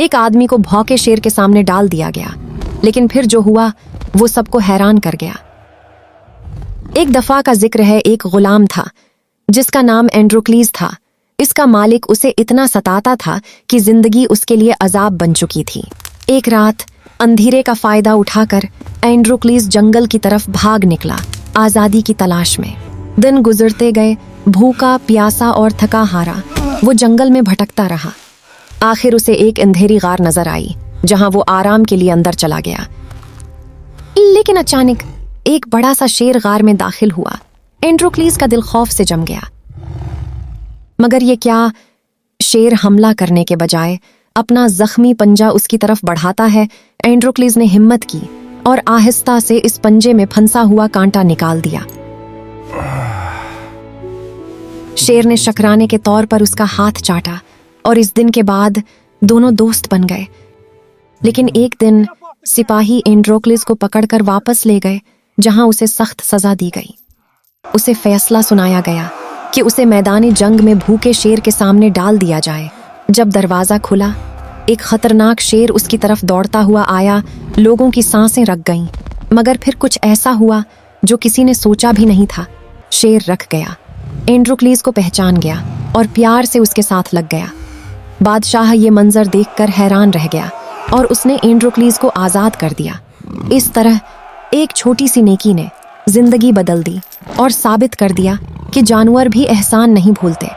एक आदमी को भौंके शेर के सामने डाल दिया गया, लेकिन फिर जो हुआ वो सबको हैरान कर गया। एक दफा का जिक्र है, एक गुलाम था जिसका नाम एंड्रोक्लीज था। इसका मालिक उसे इतना सताता था कि जिंदगी उसके लिए अजाब बन चुकी थी। एक रात अंधेरे का फायदा उठाकर एंड्रोक्लीज जंगल की तरफ भाग निकला, आजादी की तलाश में। दिन गुजरते गए, भूखा प्यासा और थका हारा वो जंगल में भटकता रहा। आखिर उसे एक अंधेरी गार नजर आई, जहां वो आराम के लिए अंदर चला गया। लेकिन अचानक एक बड़ा सा शेर गार में दाखिल हुआ। एंड्रोक्लीज का दिल खौफ से जम गया। मगर ये क्या, शेर हमला करने के बजाय अपना जख्मी पंजा उसकी तरफ बढ़ाता है। एंड्रोक्लीज ने हिम्मत की और आहिस्ता से इस पंजे में फंसा हुआ कांटा निकाल दिया। शेर ने शकराने के तौर पर उसका हाथ चाटा और इस दिन के बाद दोनों दोस्त बन गए। लेकिन एक दिन सिपाही एंड्रोक्लीज को पकड़कर वापस ले गए, जहां उसे सख्त सजा दी गई। उसे फैसला सुनाया गया कि उसे मैदानी जंग में भूखे शेर के सामने डाल दिया जाए। जब दरवाजा खुला, एक खतरनाक शेर उसकी तरफ दौड़ता हुआ आया। लोगों की सांसें रक गईं, मगर फिर कुछ ऐसा हुआ जो किसी ने सोचा भी नहीं था। शेर रख गया, एंड्रोक्लीज को पहचान गया और प्यार से उसके साथ लग गया। बादशाह ये मंजर देखकर हैरान रह गया और उसने एंड्रोक्लीज को आजाद कर दिया। इस तरह एक छोटी सी नेकी ने जिंदगी बदल दी और साबित कर दिया कि जानवर भी एहसान नहीं भूलते।